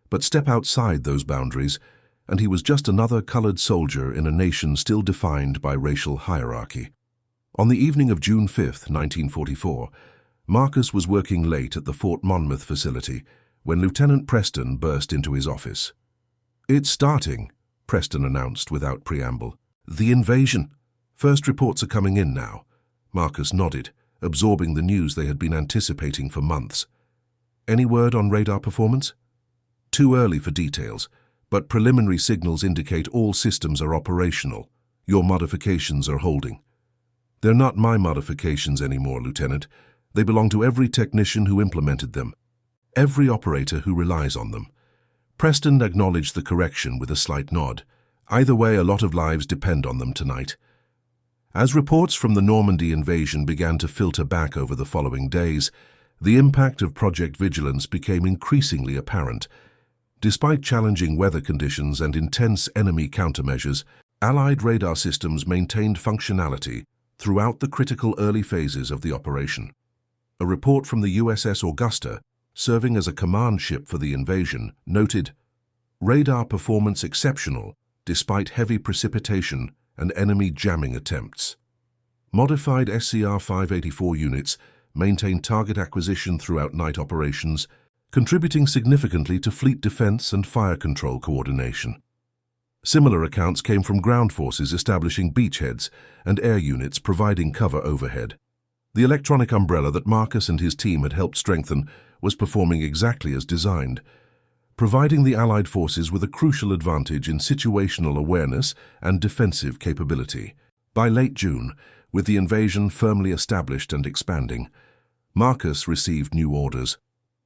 but step outside those boundaries, and he was just another colored soldier in a nation still defined by racial hierarchy. On the evening of June 5, 1944, Marcus was working late at the Fort Monmouth facility when Lieutenant Preston burst into his office. "It's starting," Preston announced without preamble. "The invasion. First reports are coming in now." Marcus nodded, absorbing the news they had been anticipating for months. "Any word on radar performance?" "Too early for details, but preliminary signals indicate all systems are operational. Your modifications are holding." "They're not my modifications anymore, Lieutenant. They belong to every technician who implemented them." every operator who relies on them. Preston acknowledged the correction with a slight nod. Either way, a lot of lives depend on them tonight. As reports from the Normandy invasion began to filter back over the following days, the impact of Project Vigilance became increasingly apparent. Despite challenging weather conditions and intense enemy countermeasures, Allied radar systems maintained functionality throughout the critical early phases of the operation. A report from the USS Augusta, serving as a command ship for the invasion, noted, "Radar performance exceptional despite heavy precipitation and enemy jamming attempts." Modified SCR-584 units maintained target acquisition throughout night operations, contributing significantly to fleet defense and fire control coordination. Similar accounts came from ground forces establishing beachheads and air units providing cover overhead. The electronic umbrella that Marcus and his team had helped strengthen was performing exactly as designed, providing the Allied forces with a crucial advantage in situational awareness and defensive capability. By late June, with the invasion firmly established and expanding, Marcus received new orders.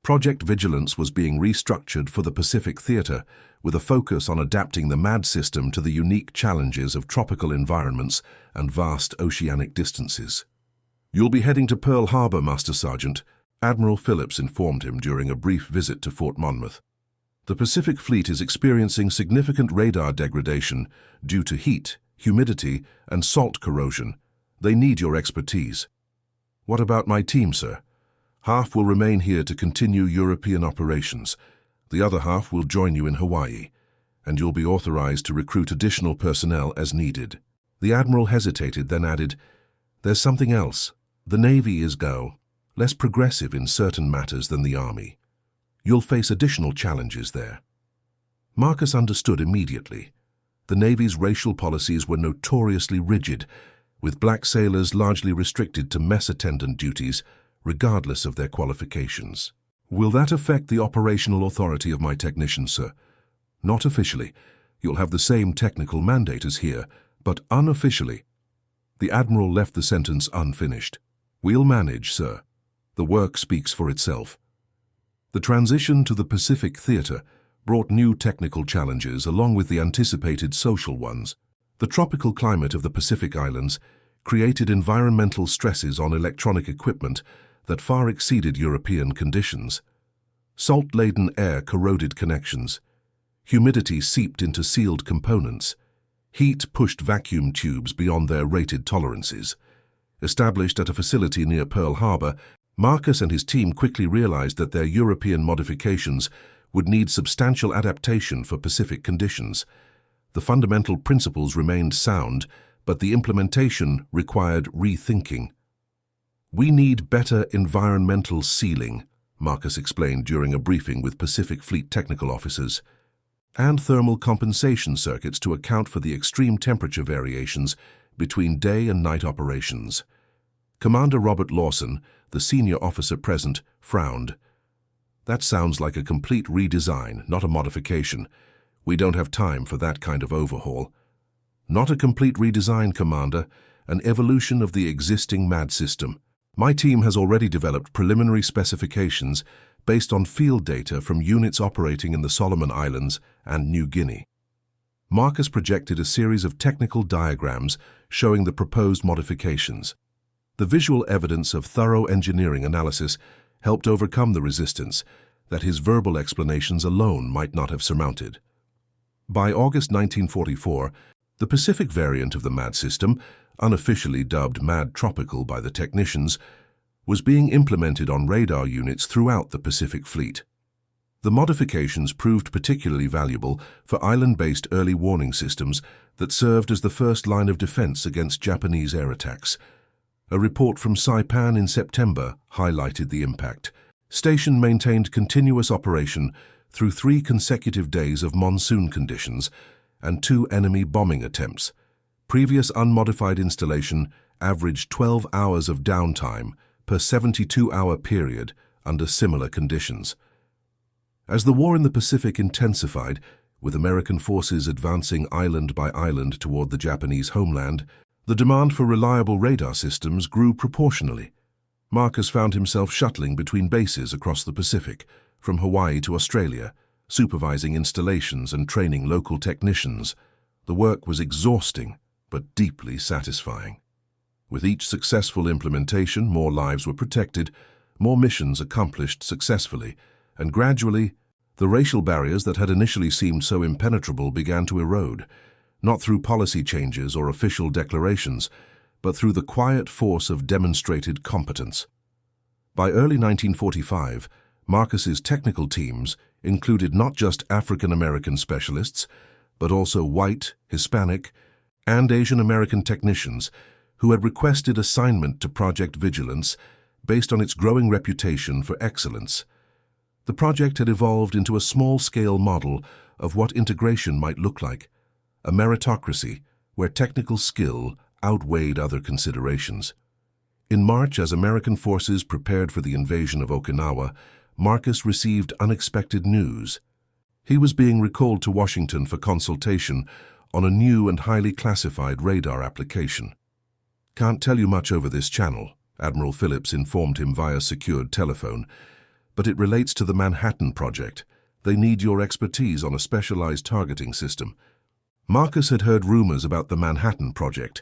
Project Vigilance was being restructured for the Pacific Theater, with a focus on adapting the MAD system to the unique challenges of tropical environments and vast oceanic distances. "You'll be heading to Pearl Harbor, Master Sergeant," Admiral Phillips informed him during a brief visit to Fort Monmouth. "The Pacific Fleet is experiencing significant radar degradation due to heat, humidity, and salt corrosion. They need your expertise." "What about my team, sir?" "Half will remain here to continue European operations. The other half will join you in Hawaii, and you'll be authorized to recruit additional personnel as needed." The Admiral hesitated, then added, "There's something else. The Navy is less progressive in certain matters than the Army. You'll face additional challenges there." Marcus understood immediately. The Navy's racial policies were notoriously rigid, with black sailors largely restricted to mess attendant duties, regardless of their qualifications. "Will that affect the operational authority of my technicians, sir?" "Not officially. You'll have the same technical mandate as here, but unofficially." The Admiral left the sentence unfinished. "We'll manage, sir. The work speaks for itself." The transition to the Pacific Theater brought new technical challenges along with the anticipated social ones. The tropical climate of the Pacific Islands created environmental stresses on electronic equipment that far exceeded European conditions. Salt-laden air corroded connections. Humidity seeped into sealed components. Heat pushed vacuum tubes beyond their rated tolerances. Established at a facility near Pearl Harbor, Marcus and his team quickly realized that their European modifications would need substantial adaptation for Pacific conditions. The fundamental principles remained sound, but the implementation required rethinking. "We need better environmental sealing," Marcus explained during a briefing with Pacific Fleet technical officers, "and thermal compensation circuits to account for the extreme temperature variations between day and night operations." Commander Robert Lawson, the senior officer present, frowned. "That sounds like a complete redesign, not a modification. We don't have time for that kind of overhaul." "Not a complete redesign, Commander, an evolution of the existing MAD system. My team has already developed preliminary specifications based on field data from units operating in the Solomon Islands and New Guinea." Marcus projected a series of technical diagrams showing the proposed modifications. The visual evidence of thorough engineering analysis helped overcome the resistance that his verbal explanations alone might not have surmounted. By August 1944, the Pacific variant of the MAD system, unofficially dubbed MAD Tropical by the technicians, was being implemented on radar units throughout the Pacific Fleet. The modifications proved particularly valuable for island-based early warning systems that served as the first line of defense against Japanese air attacks. A report from Saipan in September highlighted the impact. Station maintained continuous operation through 3 consecutive days of monsoon conditions and 2 enemy bombing attempts. Previous unmodified installation averaged 12 hours of downtime per 72-hour period under similar conditions. As the war in the Pacific intensified, with American forces advancing island by island toward the Japanese homeland, the demand for reliable radar systems grew proportionally. Marcus found himself shuttling between bases across the Pacific, from Hawaii to Australia, supervising installations and training local technicians. The work was exhausting, but deeply satisfying. With each successful implementation, more lives were protected, more missions accomplished successfully, and gradually, the racial barriers that had initially seemed so impenetrable began to erode, not through policy changes or official declarations, but through the quiet force of demonstrated competence. By early 1945, Marcus's technical teams included not just African American specialists, but also white, Hispanic, and Asian American technicians who had requested assignment to Project Vigilance based on its growing reputation for excellence. The project had evolved into a small-scale model of what integration might look like, a meritocracy where technical skill outweighed other considerations. In March, as American forces prepared for the invasion of Okinawa, Marcus received unexpected news. He was being recalled to Washington for consultation on a new and highly classified radar application. "Can't tell you much over this channel," Admiral Phillips informed him via secured telephone, "but it relates to the Manhattan Project. They need your expertise on a specialized targeting system." Marcus had heard rumors about the Manhattan Project,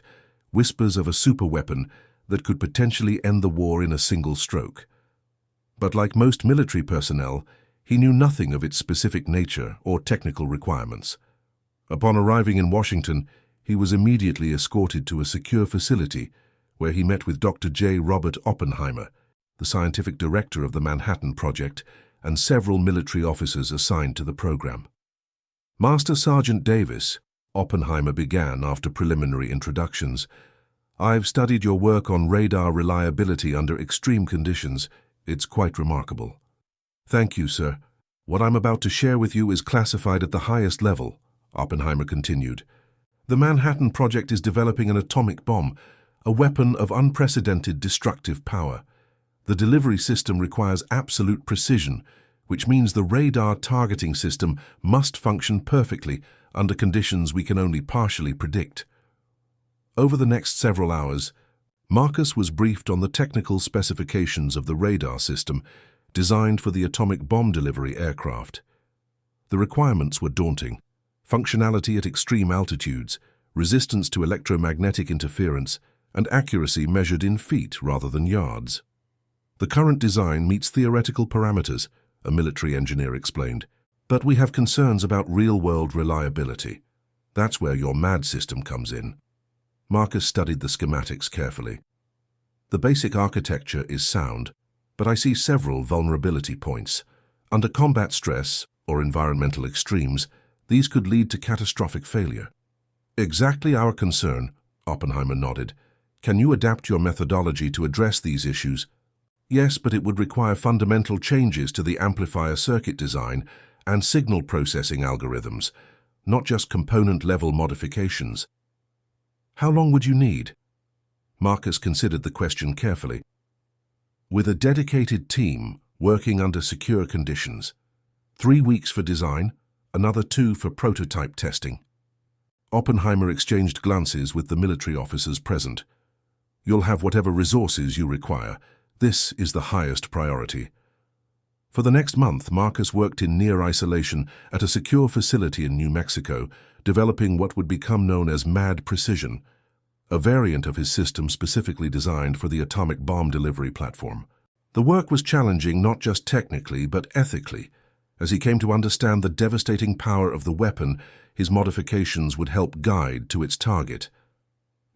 whispers of a superweapon that could potentially end the war in a single stroke. But like most military personnel, he knew nothing of its specific nature or technical requirements. Upon arriving in Washington, he was immediately escorted to a secure facility where he met with Dr. J. Robert Oppenheimer, the scientific director of the Manhattan Project, and several military officers assigned to the program. "Master Sergeant Davis," Oppenheimer began after preliminary introductions, "I've studied your work on radar reliability under extreme conditions. It's quite remarkable." "Thank you, sir. What I'm about to share with you is classified at the highest level," Oppenheimer continued. "The Manhattan Project is developing an atomic bomb, a weapon of unprecedented destructive power. The delivery system requires absolute precision, which means the radar targeting system must function perfectly under conditions we can only partially predict." Over the next several hours, Marcus was briefed on the technical specifications of the radar system designed for the atomic bomb delivery aircraft. The requirements were daunting: functionality at extreme altitudes, resistance to electromagnetic interference, and accuracy measured in feet rather than yards. "The current design meets theoretical parameters," a military engineer explained, "but we have concerns about real-world reliability. That's where your MAD system comes in." Marcus studied the schematics carefully. "The basic architecture is sound, but I see several vulnerability points. Under combat stress or environmental extremes, these could lead to catastrophic failure." "Exactly our concern," Oppenheimer nodded. "Can you adapt your methodology to address these issues?" "Yes, but it would require fundamental changes to the amplifier circuit design and signal processing algorithms, not just component-level modifications." "How long would you need?" Marcus considered the question carefully. "With a dedicated team working under secure conditions. 3 weeks for design, another 2 for prototype testing." Oppenheimer exchanged glances with the military officers present. "You'll have whatever resources you require. This is the highest priority." For the next month, Marcus worked in near isolation at a secure facility in New Mexico, developing what would become known as MAD Precision, a variant of his system specifically designed for the atomic bomb delivery platform. The work was challenging not just technically but ethically. As he came to understand the devastating power of the weapon, his modifications would help guide to its target.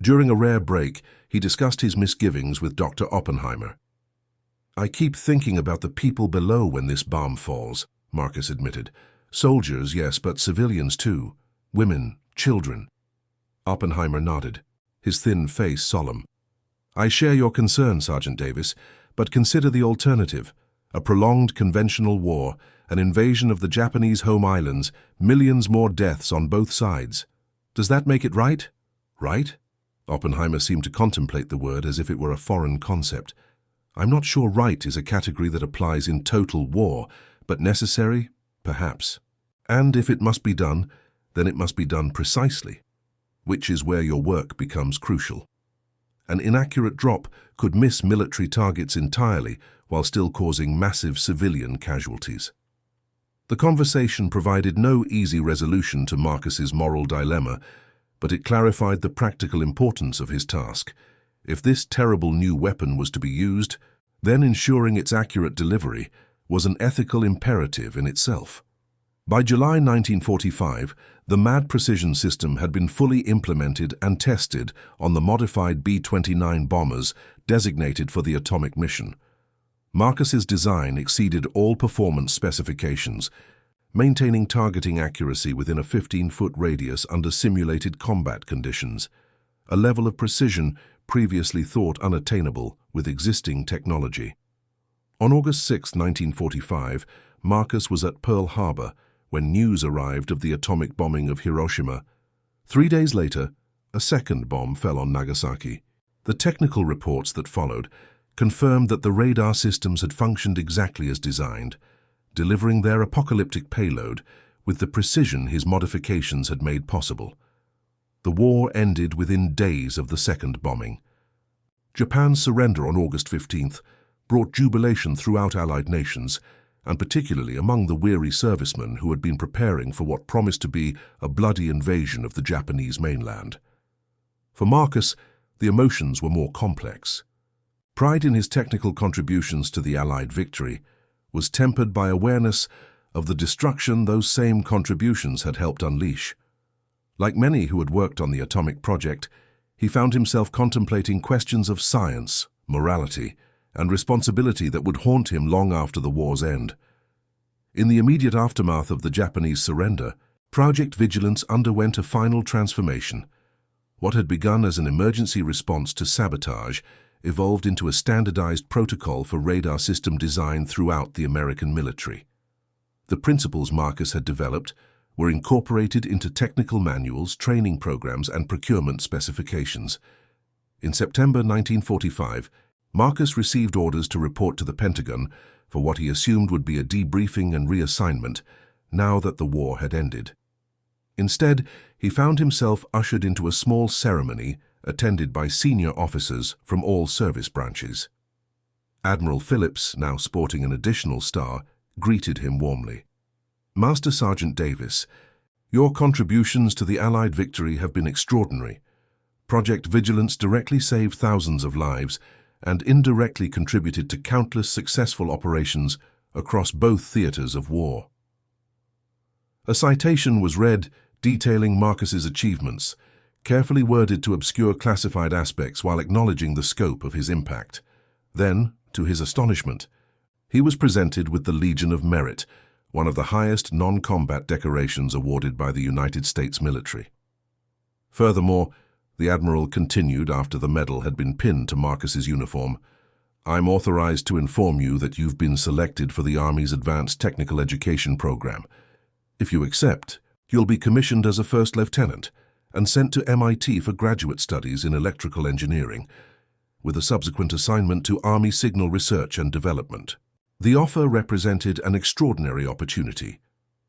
During a rare break, he discussed his misgivings with Dr. Oppenheimer. "I keep thinking about the people below when this bomb falls," Marcus admitted. "Soldiers, yes, but civilians too. Women, children." Oppenheimer nodded, his thin face solemn. "I share your concern, Sergeant Davis, but consider the alternative: a prolonged conventional war, an invasion of the Japanese home islands, millions more deaths on both sides. Does that make it right?" "Right?" Oppenheimer seemed to contemplate the word as if it were a foreign concept. "I'm not sure right is a category that applies in total war, but necessary, perhaps. And if it must be done, then it must be done precisely, which is where your work becomes crucial. An inaccurate drop could miss military targets entirely while still causing massive civilian casualties." The conversation provided no easy resolution to Marcus's moral dilemma, but it clarified the practical importance of his task. If this terrible new weapon was to be used, then ensuring its accurate delivery was an ethical imperative in itself. By July 1945, the MAD precision system had been fully implemented and tested on the modified B-29 bombers designated for the atomic mission. Marcus's design exceeded all performance specifications, maintaining targeting accuracy within a 15-foot radius under simulated combat conditions, a level of precision previously thought unattainable with existing technology. On August 6, 1945, Marcus was at Pearl Harbor when news arrived of the atomic bombing of Hiroshima. 3 days later, a second bomb fell on Nagasaki. The technical reports that followed confirmed that the radar systems had functioned exactly as designed, delivering their apocalyptic payload with the precision his modifications had made possible. The war ended within days of the second bombing. Japan's surrender on August 15th brought jubilation throughout Allied nations, and particularly among the weary servicemen who had been preparing for what promised to be a bloody invasion of the Japanese mainland. For Marcus, the emotions were more complex. Pride in his technical contributions to the Allied victory was tempered by awareness of the destruction those same contributions had helped unleash. Like many who had worked on the atomic project, he found himself contemplating questions of science, morality, and responsibility that would haunt him long after the war's end. In the immediate aftermath of the Japanese surrender, Project Vigilance underwent a final transformation. What had begun as an emergency response to sabotage evolved into a standardized protocol for radar system design throughout the American military. The principles Marcus had developed were incorporated into technical manuals, training programs, and procurement specifications. In September 1945, Marcus received orders to report to the Pentagon for what he assumed would be a debriefing and reassignment, now that the war had ended. Instead, he found himself ushered into a small ceremony attended by senior officers from all service branches. Admiral Phillips, now sporting an additional star, greeted him warmly. "Master Sergeant Davis, your contributions to the Allied victory have been extraordinary. Project Vigilance directly saved thousands of lives and indirectly contributed to countless successful operations across both theaters of war." A citation was read detailing Marcus's achievements, carefully worded to obscure classified aspects while acknowledging the scope of his impact. Then, to his astonishment, he was presented with the Legion of Merit, one of the highest non-combat decorations awarded by the United States military. Furthermore, the Admiral continued after the medal had been pinned to Marcus's uniform, "I'm authorized to inform you that you've been selected for the Army's Advanced Technical Education Program. If you accept, you'll be commissioned as a first lieutenant and sent to MIT for graduate studies in electrical engineering, with a subsequent assignment to Army Signal Research and Development." The offer represented an extraordinary opportunity,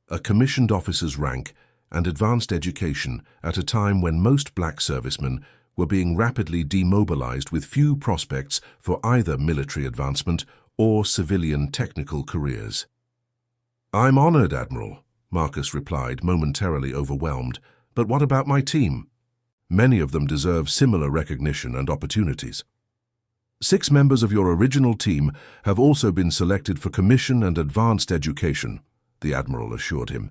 a commissioned officer's rank and advanced education at a time when most black servicemen were being rapidly demobilized with few prospects for either military advancement or civilian technical careers. "I'm honored, Admiral," Marcus replied, momentarily overwhelmed. "But what about my team? Many of them deserve similar recognition and opportunities." "6 members of your original team have also been selected for commission and advanced education," the Admiral assured him.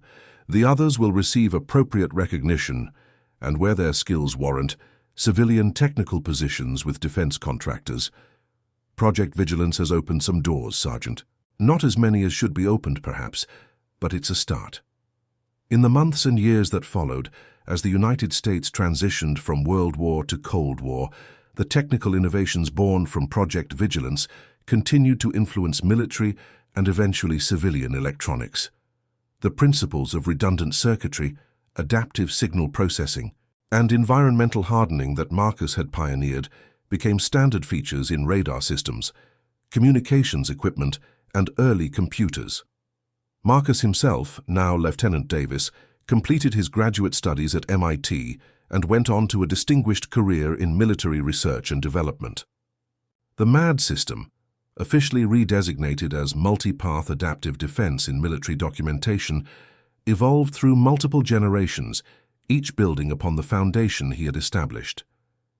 "The others will receive appropriate recognition, and where their skills warrant, civilian technical positions with defense contractors. Project Vigilance has opened some doors, Sergeant. Not as many as should be opened, perhaps, but it's a start." In the months and years that followed, as the United States transitioned from World War to Cold War, the technical innovations born from Project Vigilance continued to influence military and eventually civilian electronics. The principles of redundant circuitry, adaptive signal processing, and environmental hardening that Marcus had pioneered became standard features in radar systems, communications equipment, and early computers. Marcus himself, now Lieutenant Davis, completed his graduate studies at MIT and went on to a distinguished career in military research and development. The MAD system, officially redesignated as multi-path adaptive defense in military documentation, evolved through multiple generations, each building upon the foundation he had established.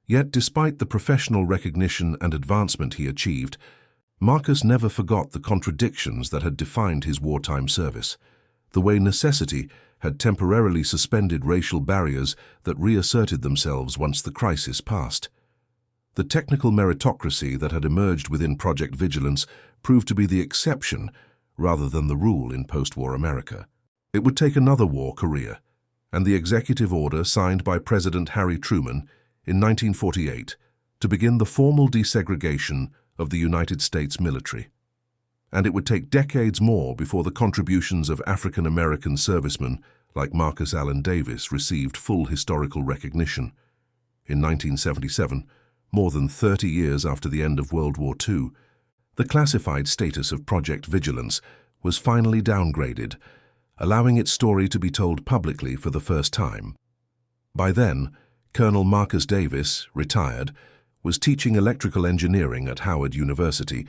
Yet, despite the professional recognition and advancement he achieved, Marcus never forgot the contradictions that had defined his wartime service, the way necessity had temporarily suspended racial barriers that reasserted themselves once the crisis passed. The technical meritocracy that had emerged within Project Vigilance proved to be the exception rather than the rule in post-war America. It would take another war career, and the executive order signed by President Harry Truman in 1948 to begin the formal desegregation of the United States military. And it would take decades more before the contributions of African-American servicemen like Marcus Allen Davis received full historical recognition. In 1977, more than 30 years after the end of World War II, the classified status of Project Vigilance was finally downgraded, allowing its story to be told publicly for the first time. By then, Colonel Marcus Davis, retired, was teaching electrical engineering at Howard University,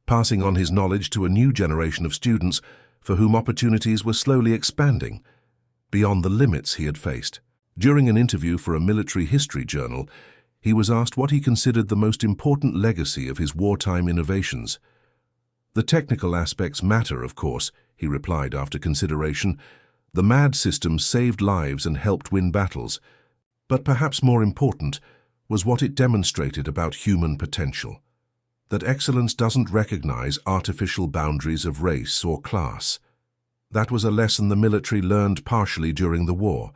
passing on his knowledge to a new generation of students for whom opportunities were slowly expanding beyond the limits he had faced. During an interview for a military history journal, he was asked what he considered the most important legacy of his wartime innovations. "The technical aspects matter, of course," he replied after consideration. "The MAD system saved lives and helped win battles. But perhaps more important was what it demonstrated about human potential. That excellence doesn't recognize artificial boundaries of race or class. That was a lesson the military learned partially during the war,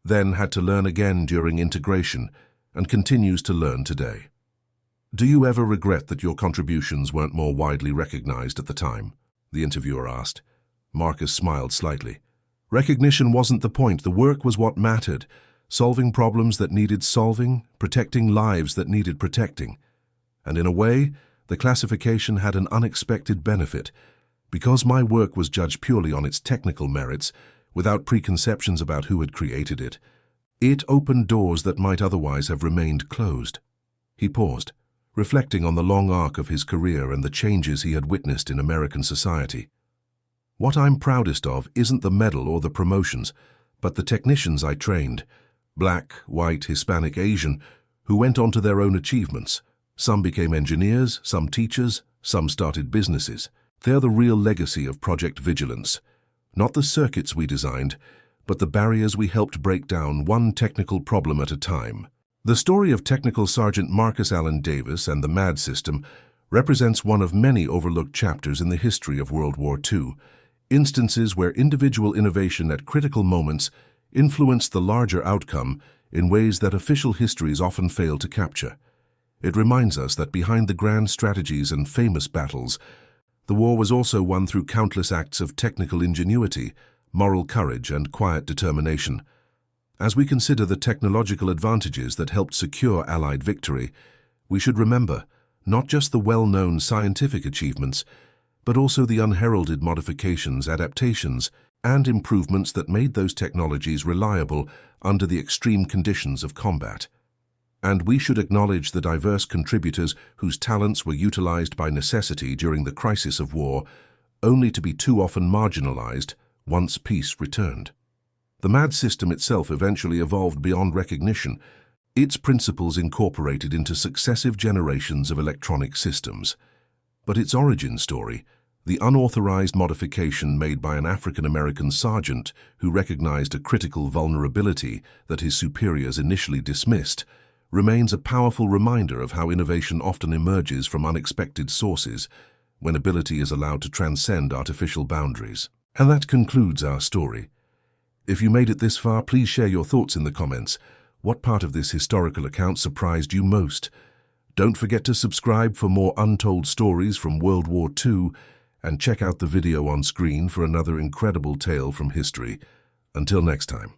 then had to learn again during integration, and continues to learn today." "Do you ever regret that your contributions weren't more widely recognized at the time?" the interviewer asked. Marcus smiled slightly. "Recognition wasn't the point. The work was what mattered. Solving problems that needed solving, protecting lives that needed protecting. And in a way, the classification had an unexpected benefit. Because my work was judged purely on its technical merits, without preconceptions about who had created it, it opened doors that might otherwise have remained closed." He paused, reflecting on the long arc of his career and the changes he had witnessed in American society. "What I'm proudest of isn't the medal or the promotions, but the technicians I trained, black, white, Hispanic, Asian, who went on to their own achievements. Some became engineers, some teachers, some started businesses. They're the real legacy of Project Vigilance. Not the circuits we designed, but the barriers we helped break down, one technical problem at a time." The story of Technical Sergeant Marcus Allen Davis and the MAD system represents one of many overlooked chapters in the history of World War II, instances where individual innovation at critical moments influenced the larger outcome in ways that official histories often fail to capture. It reminds us that behind the grand strategies and famous battles, the war was also won through countless acts of technical ingenuity, moral courage, and quiet determination. As we consider the technological advantages that helped secure Allied victory, we should remember not just the well-known scientific achievements, but also the unheralded modifications, adaptations, and improvements that made those technologies reliable under the extreme conditions of combat. And we should acknowledge the diverse contributors whose talents were utilized by necessity during the crisis of war, only to be too often marginalized once peace returned. The MAD system itself eventually evolved beyond recognition, its principles incorporated into successive generations of electronic systems. But its origin story, the unauthorized modification made by an African-American sergeant who recognized a critical vulnerability that his superiors initially dismissed, remains a powerful reminder of how innovation often emerges from unexpected sources when ability is allowed to transcend artificial boundaries. And that concludes our story. If you made it this far, please share your thoughts in the comments. What part of this historical account surprised you most? Don't forget to subscribe for more untold stories from World War II, and check out the video on screen for another incredible tale from history. Until next time.